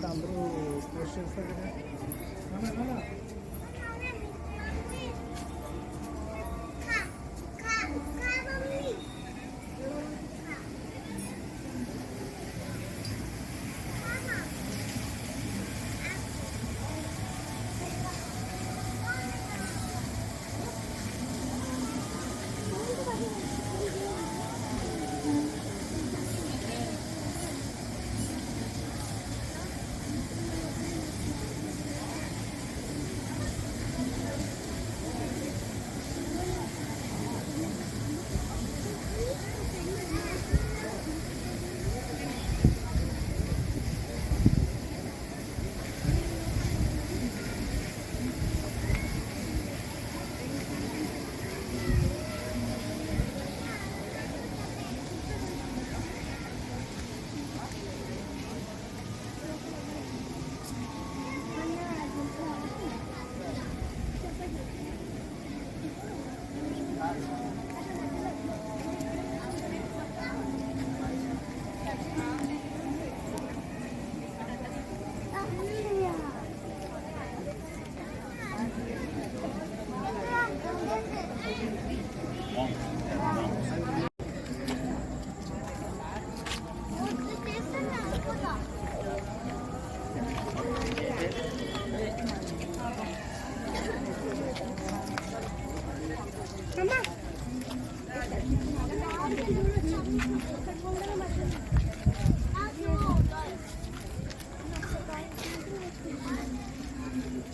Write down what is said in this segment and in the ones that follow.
అందరూ పోస్ట్ చేస్తారు కదా.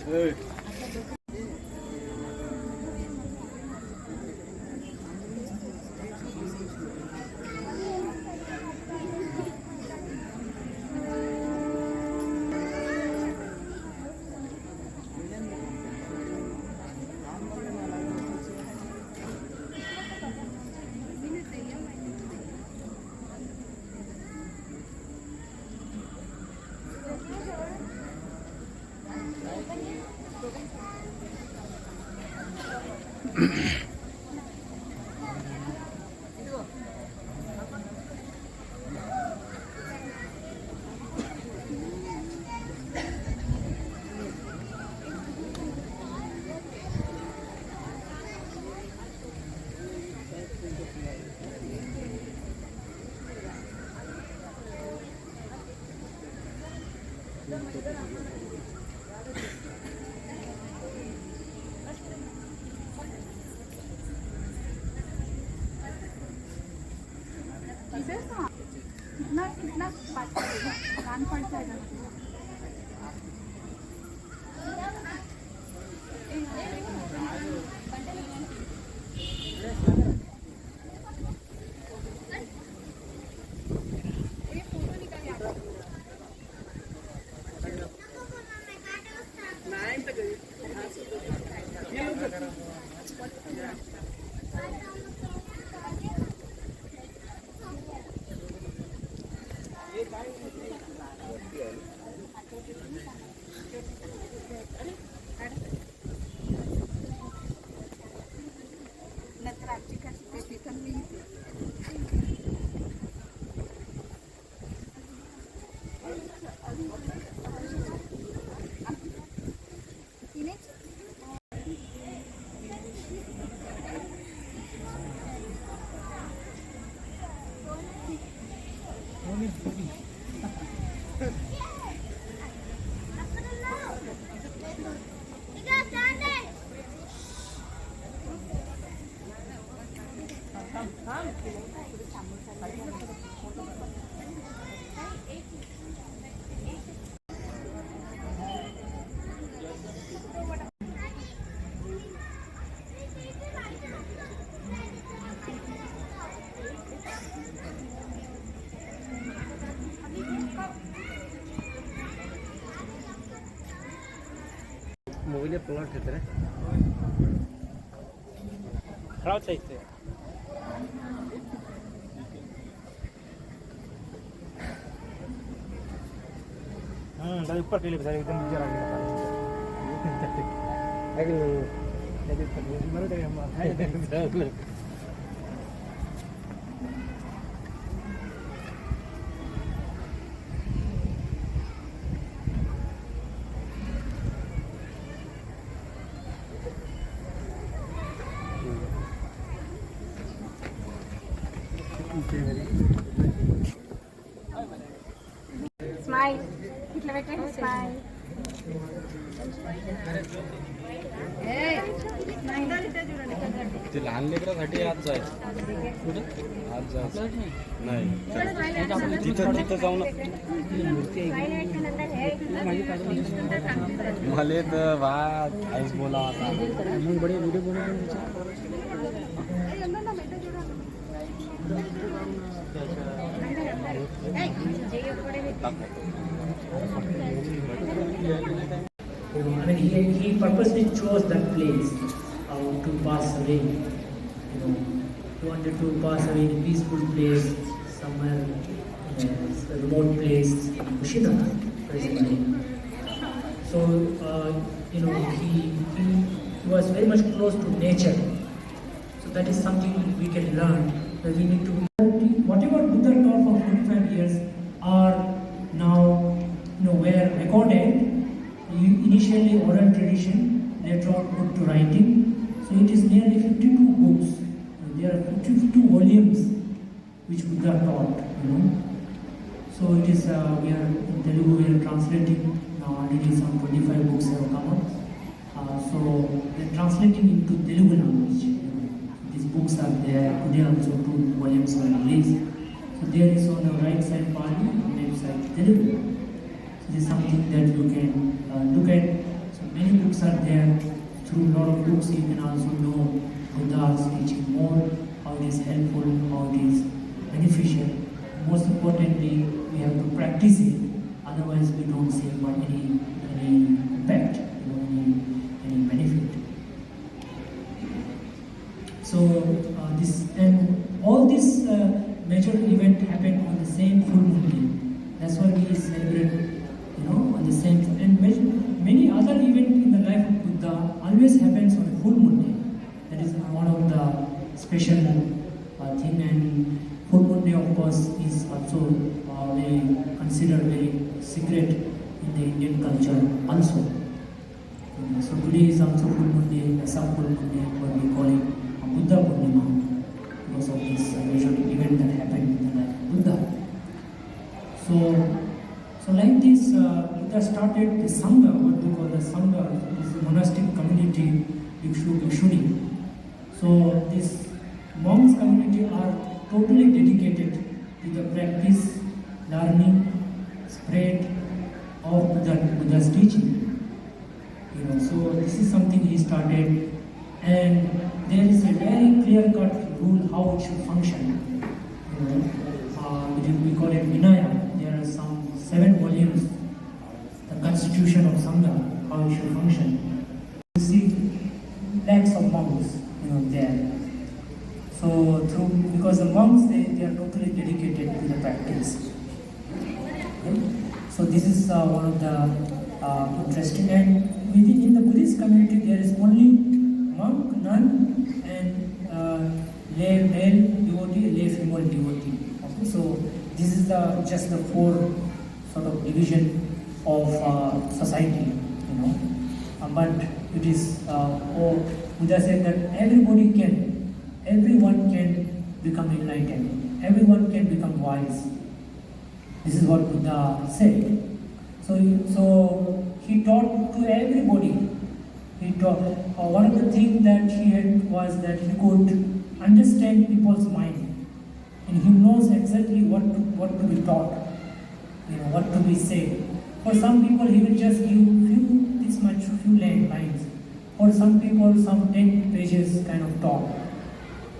Hey. कितना बात करेगा कान पड़ जाएगा मोबाइल प्लॉट ಹೇಳ್ತಾರೆ ಕ್ರೌಚ್ ಐತೆ दादा ऊपर के लिए बता एकदम नीचे आ गया आगे मरो तो हम है स्माइल इतना बेटे स्माइल ते लहान लेकरांसाठी आज जायचं कुठे आज जायचं नाही तिथं तिथं जाऊन मला तर वाद आईस बोला होता मग बडे video I mean, he purposely chose that place to pass away. You know, he wanted to pass away in a peaceful place, somewhere, a remote place, Kushinagar, presently. So, you know, he was very much close to nature. So that is something we can learn. That we need to. Whatever Buddha taught for 45 years are now, you know, were recorded. Initially oral tradition, later on put to writing. So it is nearly 52 books. There are 52 volumes which Buddha taught. You know. So it is we are in Telugu. We are translating now. Already some 25 books have come up. So we are translating into Telugu language. You know. These books are there. Today also 2 volumes were released. So there is on the right side Pali, on the left side Telugu. So this is something that you can look at. So many books are there. Through a lot of books you can also know Buddha's teaching more, how it is helpful, how it is beneficial. Most importantly, we have to practice it. Otherwise, we don't see any impact, you know, any benefit. So this and all this major event happened on the same full moon day. That's why we celebrate, you know, on the same. And many other events in the life of Buddha always happens on a full moon day. That is one of the special thing. And full moon day, of course, is also very considered very secret in the Indian culture also. So today is also full moon day, some full moon day, what we call it Buddha Purnima, because of this major event that happened in the life of Buddha. So like this, Buddha started the Sangha, what we call the Sangha, is a monastic community, Bhikshu, Bhikshuni. So this monks community are totally dedicated to the practice, learning, spread of Buddha's teaching. You know, so this is something he started, and there is a very clear-cut rule how it should function. You know, we call it Vinaya. There are some 7 volumes, the constitution of Sangha, how it should function. You see lakhs of monks, you know, there. So because the monks they are totally dedicated to the practice. Okay? So this is one of the interesting. And within in the Buddhist community there is only monk, nun, and lay male devotee, lay female devotee. Okay? So this is just the 4 sort of division of society, you know. But it is, Buddha said that everyone can become enlightened, everyone can become wise. This is what Buddha said. So he taught to everybody. He taught, one of the things that he had was that he could understand people's mind, and he knows exactly what to be taught, you know, what to be said. For some people, he will just give few lines. For some people, some 10 pages kind of talk,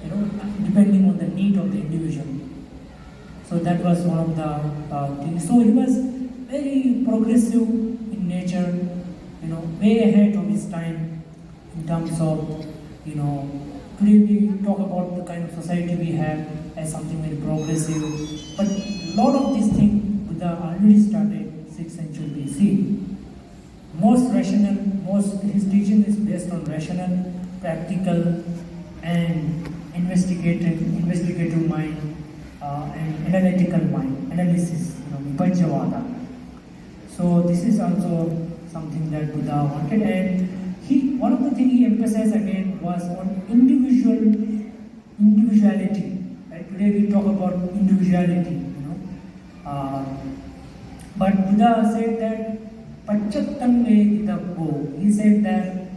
you know, depending on the need of the individual. So that was one of the things. So he was very progressive in nature, way ahead of his time in terms of, today we talk about the kind of society we have as something very progressive, but a lot of these things Buddha already started 6th century BC. Most rational, his teaching is based on rational, practical, and investigative mind and analytical mind, analysis, Vipajyavada. So this is also something that Buddha wanted, and one of the things he emphasized again was on individuality. Right? Today we talk about individuality, but Buddha said that Pachattam Veditappo. He said that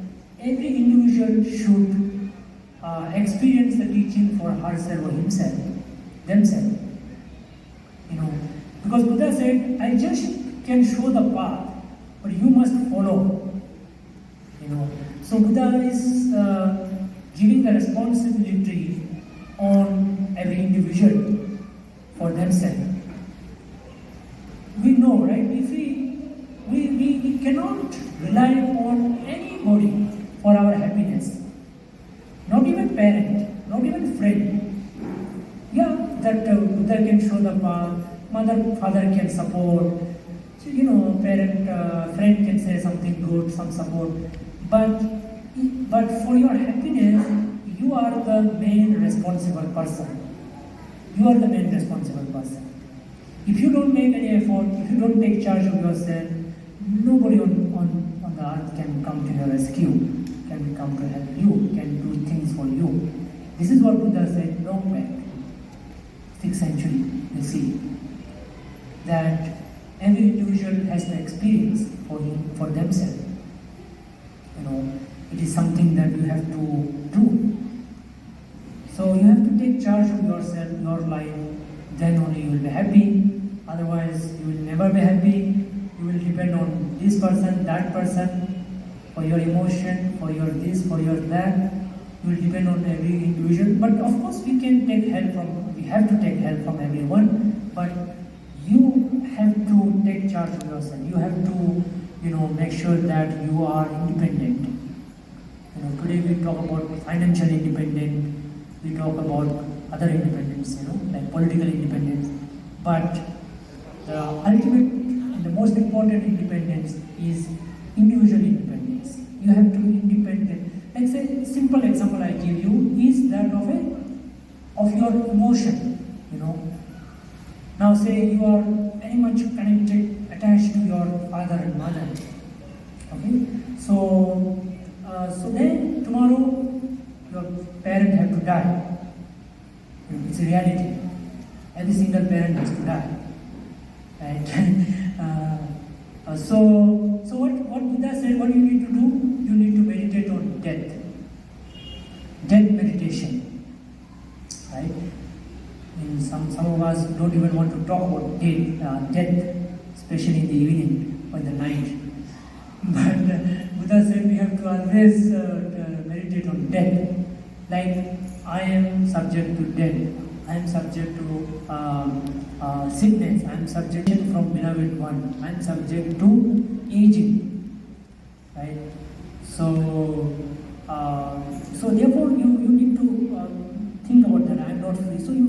every individual should experience the teaching for herself or themselves. Because Buddha said, I just can show the path, but you must follow. So Buddha is giving the responsibility on every individual for themselves. We know, right? If we cannot rely on anybody for our happiness. Not even parent, not even friend. Yeah, that Buddha can show the path, mother, father can support, parent, friend can say something good, some support. But for your happiness, you are the main responsible person. You are the main responsible person. If you don't make any effort, if you don't take charge of yourself, nobody on the earth can come to your rescue, can come to help you, can do things for you. This is what Buddha said long back, 6th century, you see, that every individual has the experience for themselves. It is something that you have to do. So you have to take charge of yourself, your life, then only you will be happy. Otherwise, you will never be happy. You will depend on this person, that person, for your emotion, for your this, for your that. You will depend on every individual. But of course, we have to take help from everyone. But you have to take charge of yourself. You have to, make sure that you are independent. Today we talk about financial independence. We talk about other independence, like political independence. But the ultimate and the most important independence is individual independence. You have to be independent. Like say, simple example I give you is that of your emotion. Now say you are very much connected, attached to your father and mother. Okay, so then tomorrow your parent have to die. It's a reality. Every single parent has to die. Right? So what Buddha said, what you need to do? You need to meditate on death. Death meditation. Right? And some of us don't even want to talk about death, especially in the evening or in the night. But Buddha said we have to always meditate on death. Like, I am subject to death. I am subject to sickness. I am subject from beloved one. I am subject to aging. Right? So therefore you need to think about that. I am not free. So you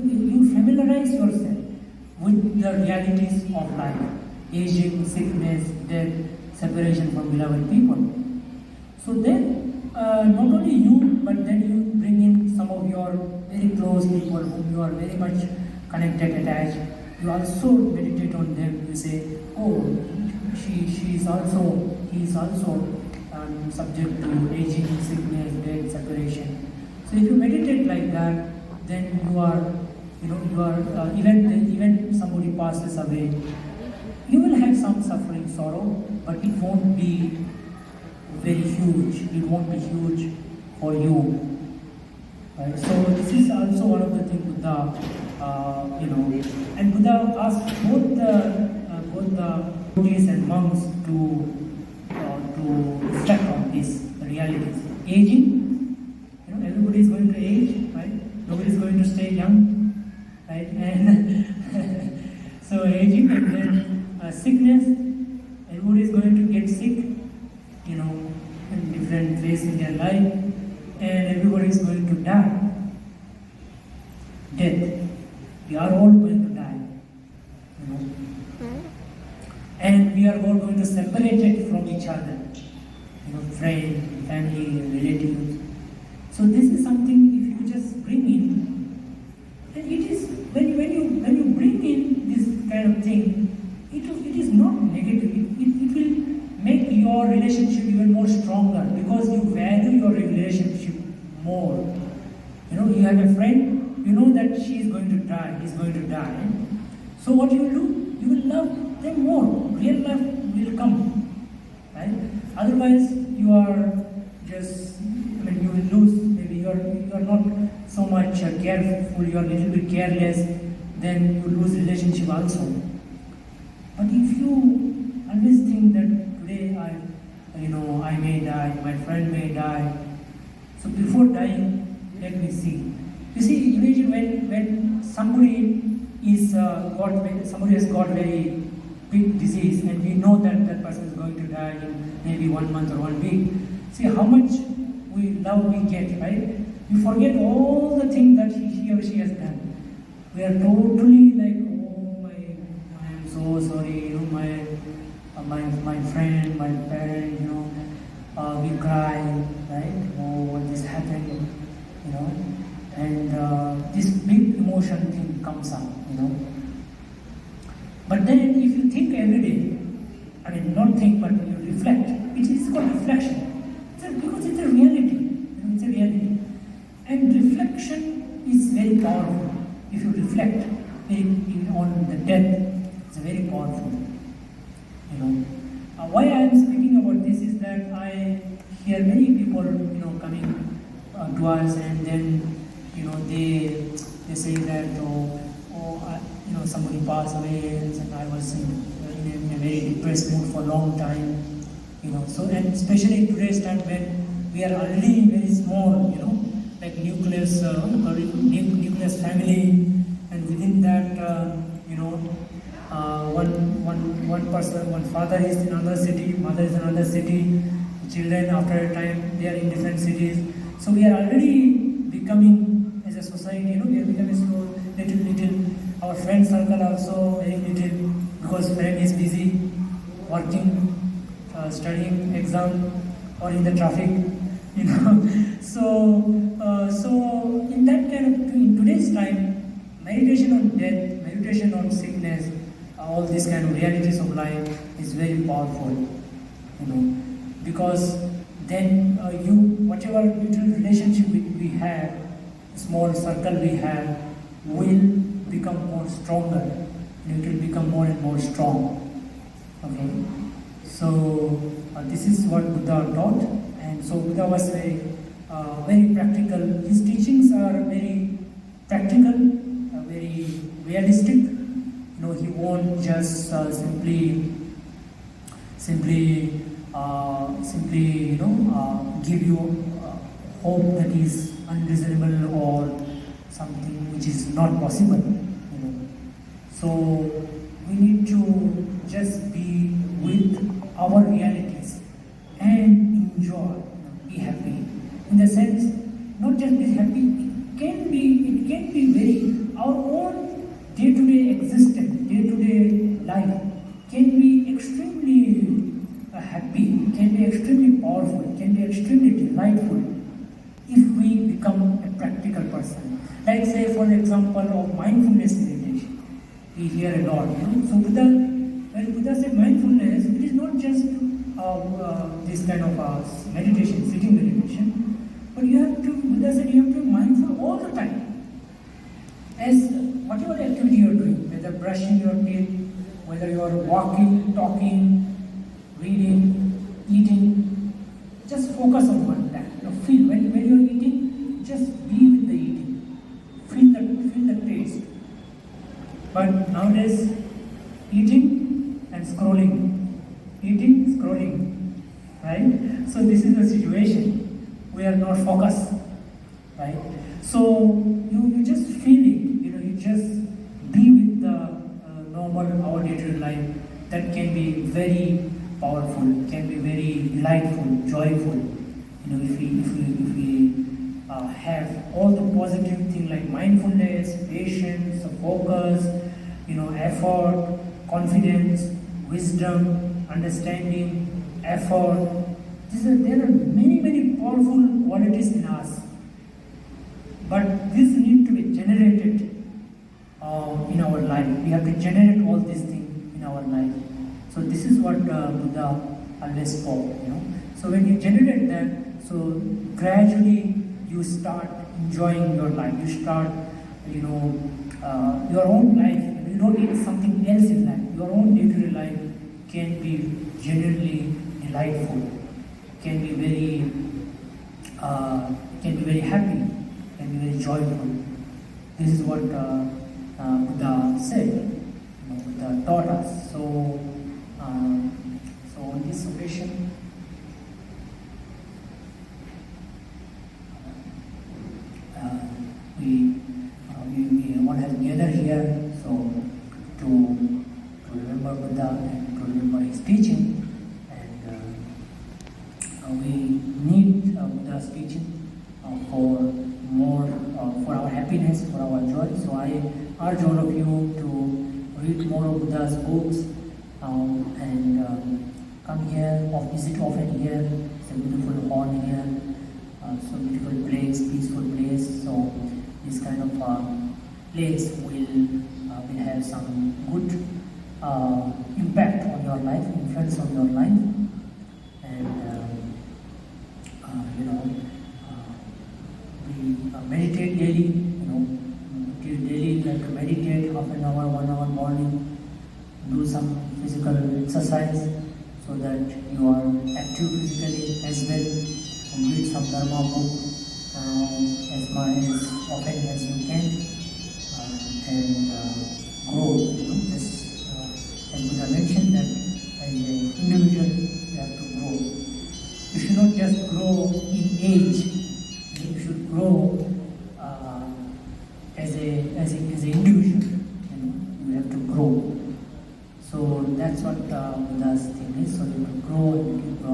familiarize yourself with the realities of life. Aging, sickness, death, separation from beloved people. So then, not only you, but then you bring in some of your very close people whom you are very much connected, attached. You also meditate on them. You say, oh, he is also subject to aging, sickness, death, separation. So if you meditate like that, then you are even somebody passes away, you will have some suffering, sorrow, but it won't be very huge. It won't be huge for you. Right? So this is also one of the things Buddha, and Buddha asked both the Buddhists and monks to reflect on this realities. Aging, everybody is going to age, right? Nobody is going to stay young, right? And so aging, and then sickness, everybody is going to get sick, phase in their life, and everybody is going to die. Death. We are all going to die. You know. And we are all going to separate it from each other. You know, friend, family, relatives. So this is something if you just bring in, then it is when you bring in this kind of thing, it is not negative. It will make your relationship even more stronger because you value your relationship more. You know, you have a friend, you know that she is going to die, he is going to die. So what you will do? You will love them more. Real love will come. Right? Otherwise, you are just, you will lose. Maybe you are not so much careful. You are a little bit careless. Then you lose relationship also. But if you always think that today I may die, my friend may die. So before dying, let me see. You see, imagine when somebody somebody has got very big disease, and we know that that person is going to die in maybe 1 month or 1 week. See how much love we get, right? We forget all the things that he or she has done. We are totally like, oh I am so sorry, you know, my friend, my parent, you know, we cry, right? Oh, what this happened, you know, and this big emotion thing comes up, you know. But then if you think every day, not think, but you reflect, it is called reflection. Because it's a reality, you know, it's a reality. And reflection is very powerful. If you reflect on the death, it's very powerful. You know, why I am speaking about this is that I hear many people, you know, coming to us, and then, you know, they say that you know, somebody passed away, and I was in a very depressed mood for a long time. You know, so, and especially in today's time when we are already very small, you know, like nucleus family, and within that, you know, one person, one father is in another city, mother is in another city, children after a time they are in different cities. So we are already becoming, as a society, you know, we are becoming slow, little. Our friend circle also very little because friend is busy working, studying, exam, or in the traffic, you know. So in that kind of, in today's time, meditation on death, meditation on sickness, all these kind of realities of life is very powerful, you know, because then whatever little relationship we have, small circle we have, will become more stronger, and it will become more and more strong. Okay. So this is what Buddha taught, and so Buddha was very practical. His teachings are very practical, very realistic. You know, he won't just simply you know, give you hope that is unreasonable or something which is not possible. You know, so we need to just be with our realities and enjoy, be happy. In the sense, not just be happy, it can be very, our own day-to-day existence, day-to-day life can be extremely happy, can be extremely powerful, can be extremely delightful if we become a practical person. Like say for example of mindfulness meditation, we hear a lot, you know. So when Buddha said mindfulness, it is not just this kind of meditation, sitting meditation, but Buddha said you have to be mindful all the time. As whatever activity you are doing, whether brushing your teeth, whether you are walking, talking, reading, eating, just focus on one thing. You know, feel when you are eating, just be with the eating. Feel the taste. But nowadays, eating and scrolling, right? So this is the situation. We are not focused, right? So you just feel it. You know, you just be with the normal, our day-to-day life. That can be very powerful, can be very delightful, joyful. if we have all the positive things like mindfulness, patience, focus, effort, confidence, wisdom, understanding, effort. There are many powerful qualities in us, but this need to be generated in our life. We have to generate all these things in our life. So this is what Buddha always spoke. So when you generate that, so gradually you start enjoying your life. You start, your own life. You don't need something else in life. Your own day-to-day life can be genuinely delightful. Can be very happy. Can be very joyful. This is what Buddha said. Buddha taught us. So on this occasion, we want to gather here to remember Buddha and to remember his teaching, and we need Buddha's teaching for our happiness, for our joy. So I urge all of you to read more of Buddha's books and come here or visit often here. It's a beautiful hall here, so beautiful place, peaceful place. So this kind of place will have some good impact on your life, influence on your life, and we meditate daily. Daily like to meditate half an hour, 1 hour morning. Do some physical exercise so that you are active physically as well. And read some Dharma book as often as you can, and grow. Just as Buddha mentioned that as an individual you have to grow. You should not just grow in age. You should grow as an individual. You have to grow. So that's what Buddha's thing is. So you have to grow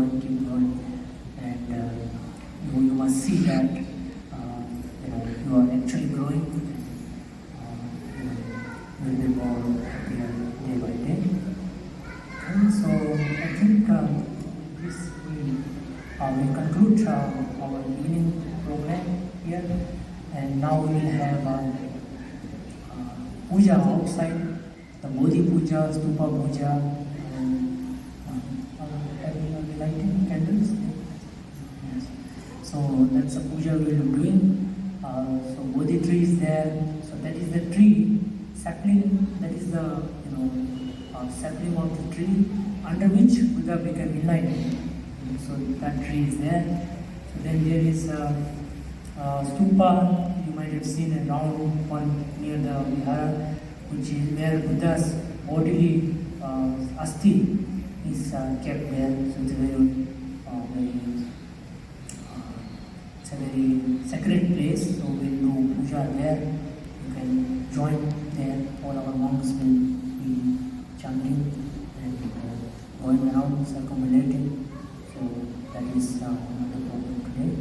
and keep growing, and you must see that you are actually growing. You will be more happier day by day. Okay, so I think this we conclude our evening program here, and now we will have puja outside. The Bodhi Puja, Stupa Puja, and having lighting candles. Yes. So that's a puja we will be doing. So Bodhi tree is there. So that is the tree sapling. That is the sapling of the tree under which Buddha became enlightened. So that tree is there. So then there is stupa. You might have seen a round one near the vihara, which is where Buddha's bodily asti is kept there. So it's a very sacred place. So we'll do puja there. You can join there. All our monks will be chanting and going around, circumambulating. So that is another program today.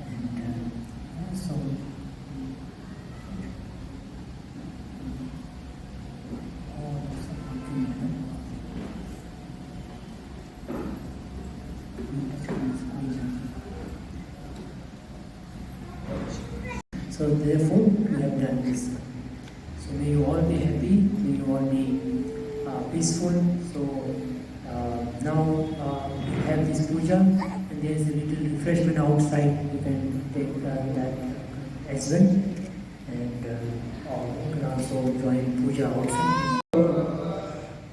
And so. So therefore, we have done this. So may you all be happy, may you all be peaceful. So now we have this puja, and there is a little refreshment outside. You can take that as well, and you can also join puja outside.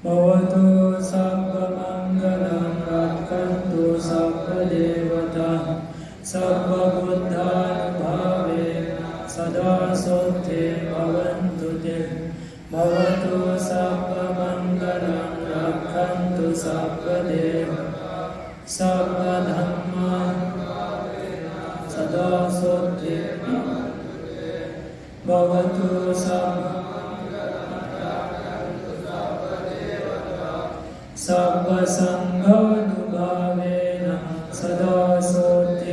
Bhavatu sabba mangalam rakkantu sabba devata sabba buddha bhave sada sotte bhavantu te. Bhavatu sabba mangalam rakkantu sabba devata sabba dhamma sada sotte bhavatu sabba sabba sangha anubhavena sada sotte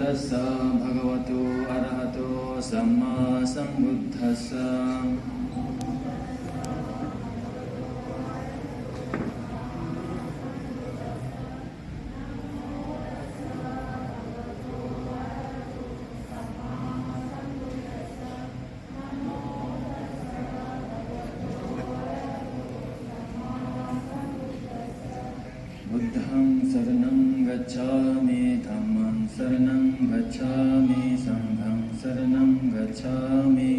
tassa bhagavato arahato samma sambuddhassa. Buddham saranam gacchami, dhammam saranam gacchami, sangham saranam gacchami.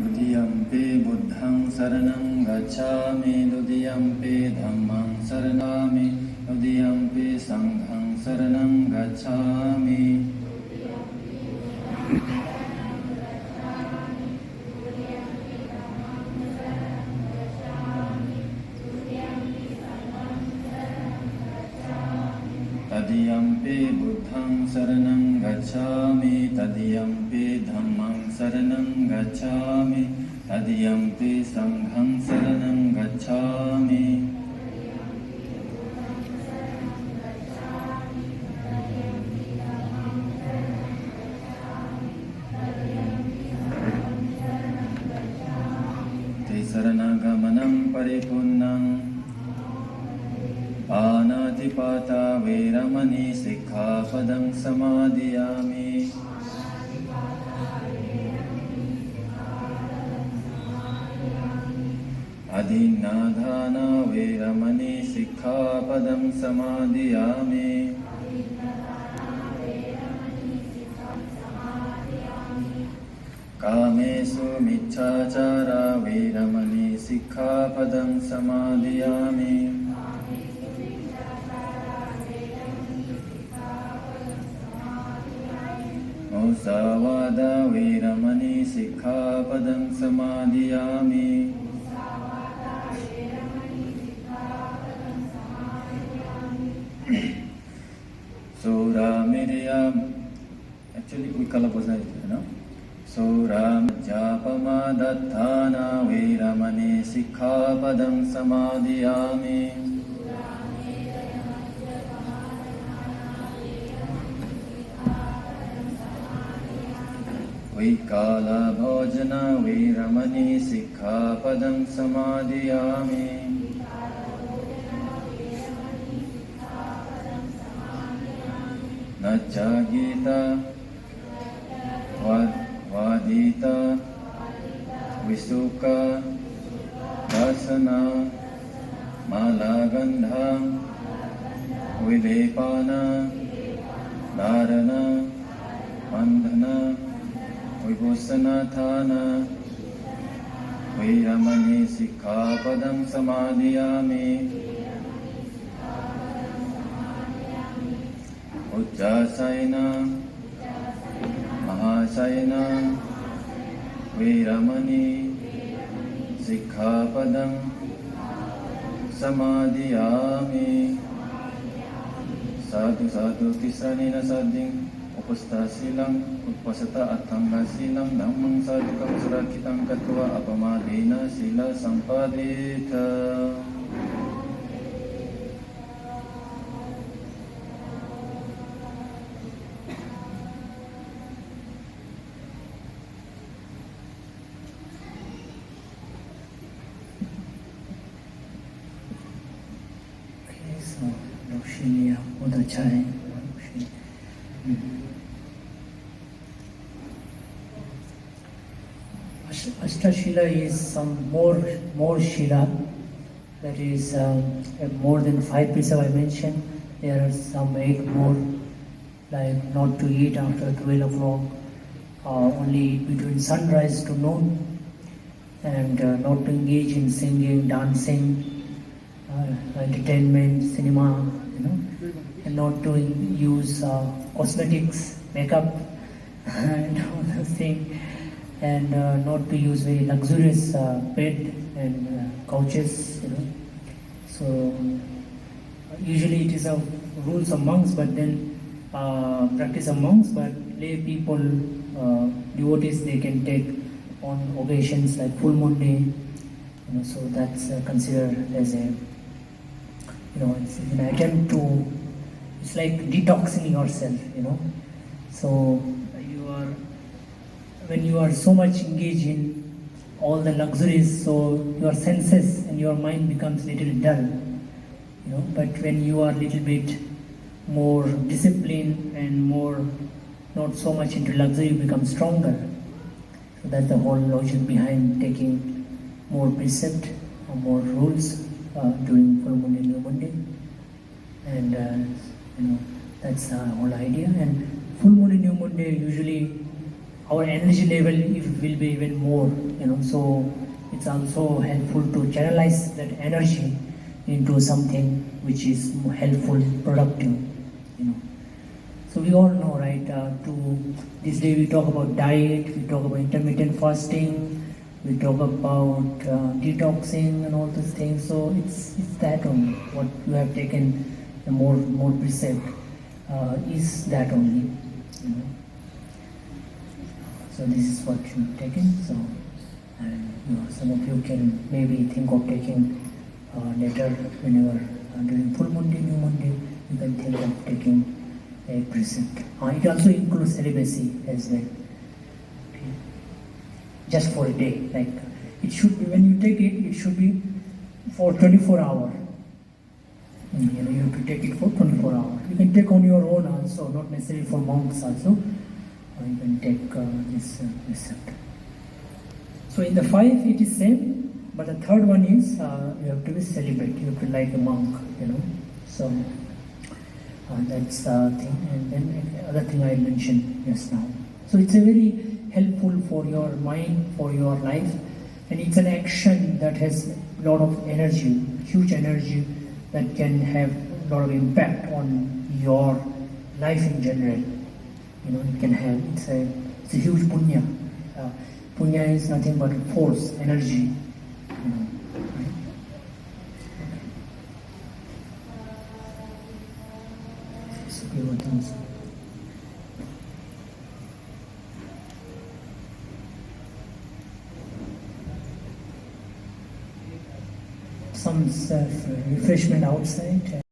Dudiyampi buddham saranam gacchami, dudiyampi dhammam saranami, dudiyampi sangham saranam gacchami. Tadiyampi buddham saranam gacchami, tadiyampi dhammam saranam gacchami, tadiyampi sangham saranam gacchami. Te saranagamanam paripunnam Panatipata Veramani Sikkhapadam Samadhiyami. Adinadhana Veramani Sikkhapadam Samadhiyami. Kamesu Michachara Veramani Sikkhapadam Samadhiyami. Musavada Veramani Sikkhapadam Samadhiyami. Sura Mirya, actually we kalapasa it, you know. Sura Japama Dattana Veramani Sikkhapadam Samadhiyami. Vikala Bhojana Veramani Sikkhapadam Samadhiyami. Nachagita Vadita Visuka Dasana Malagandha Vilepana Dharana Bandhana Vibhusanathana Veramani Sikkhapadam Samadhiyami. Ujjasayana Mahasayana Veramani Sikkhapadam Samadhiyami. Sadhu sadhu tisranena sadhing Upasta silang, upasata at hangga silang Dhammang sadhukam surakitang katwa apamadena sila sampadita. Okay, so Roshini Udachai. Ashtashila is some more shila, that is more than 5 pieces I mentioned. There are some 8 more, like not to eat after 12 o'clock, only between sunrise to noon, and not to engage in singing, dancing, entertainment, cinema, and not to use cosmetics, makeup, and all those things. And not to use very luxurious bed and couches, So usually it is a rules of monks, but then practice of monks. But lay people, devotees, they can take on occasions like full moon day. So that's considered as a, it's an attempt to, it's like detoxing yourself. So when you are so much engaged in all the luxuries, so your senses and your mind becomes little dull. But when you are little bit more disciplined and more not so much into luxury, you become stronger. So that's the whole logic behind taking more precept or more rules during full moon and new moon day. And that's the whole idea. And full moon and new moon day, usually our energy level will be even more. So it's also helpful to channelize that energy into something which is helpful, productive. So we all know, right? This day we talk about diet, we talk about intermittent fasting, we talk about detoxing and all those things. So it's that only. What you have taken, the more precept is that only. So this is what you've taken. So, and some of you can maybe think of taking later whenever during full moon day, new moon day, you can think of taking a precept. It also includes celibacy as well. Okay. Just for a day. Like it should be, when you take it, it should be for 24 hours. You have to take it for 24 hours. You can take on your own also, not necessarily for monks also. You can take this precept. So in the 5 it is same. But the third one is you have to be celibate, you have to like a monk, So that's the thing. And then the other thing I mentioned just now. So it's a very helpful for your mind, for your life, and it's an action that has a lot of energy, huge energy that can have a lot of impact on your life in general. It can have, it's a huge punya. Punya is nothing but force, energy. Some refreshment outside.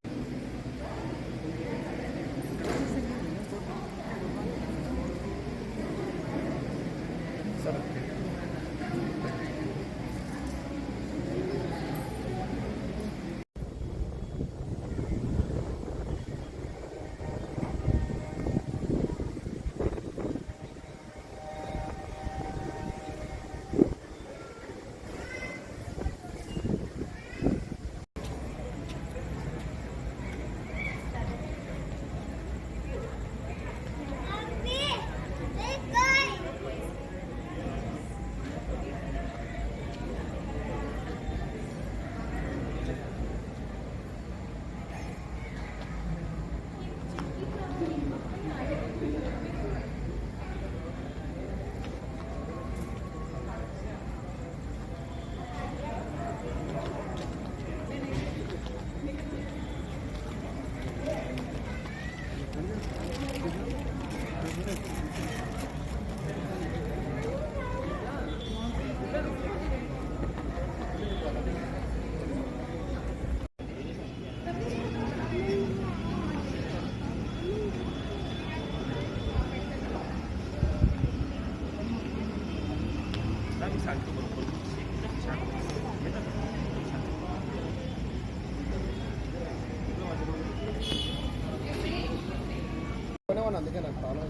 అందుకే నాకు problem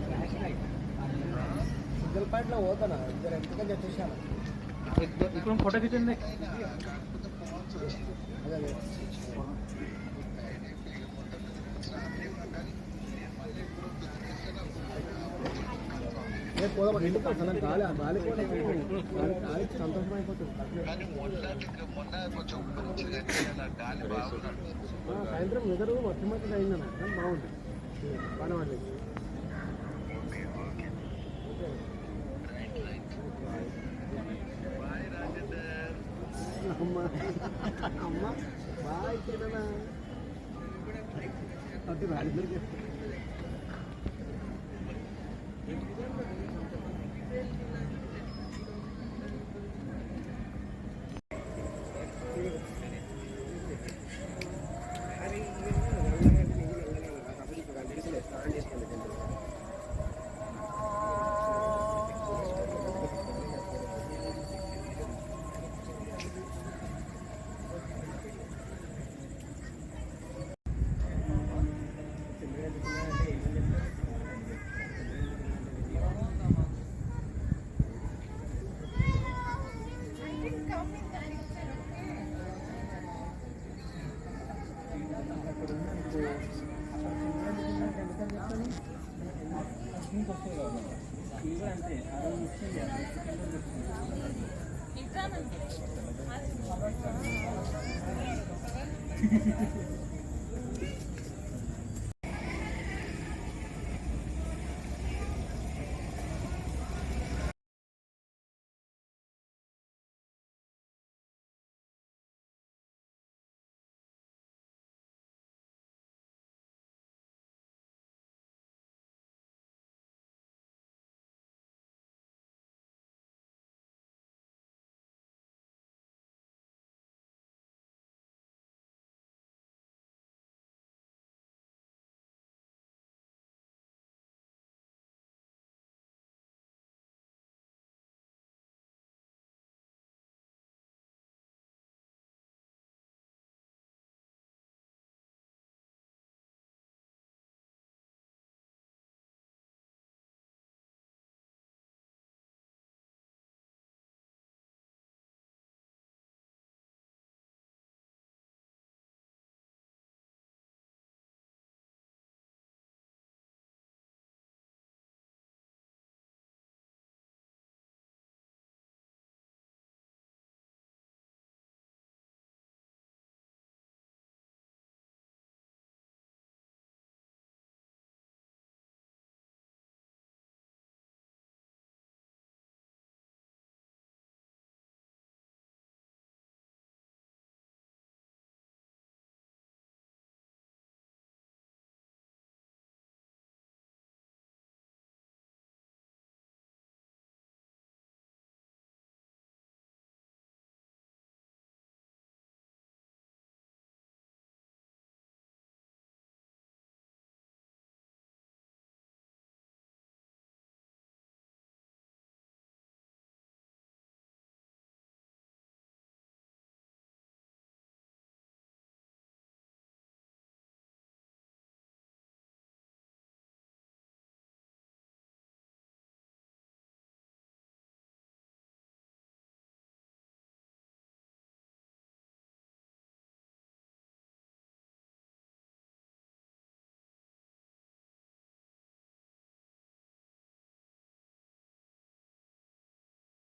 signal పాయింట్లో పోతానా ఇద్దరు ఎంతగా చూసాను ఇక్కడ photo ఖించండి అదే రేపు పోదాం ఇంటికి వస్తాను గాలి గాలి కూడా గాలికి సంతోషం అయిపోతుంది సాయంత్రం వెదరు వర్షం అయితే అయిందన్న కానీ బాగుంటుంది బాగానే పడలేదు అమ్మ అమ్మ బాగా ఇచ్చేదన్నా అటు రాలిద్దరికి ఎగ్జామ్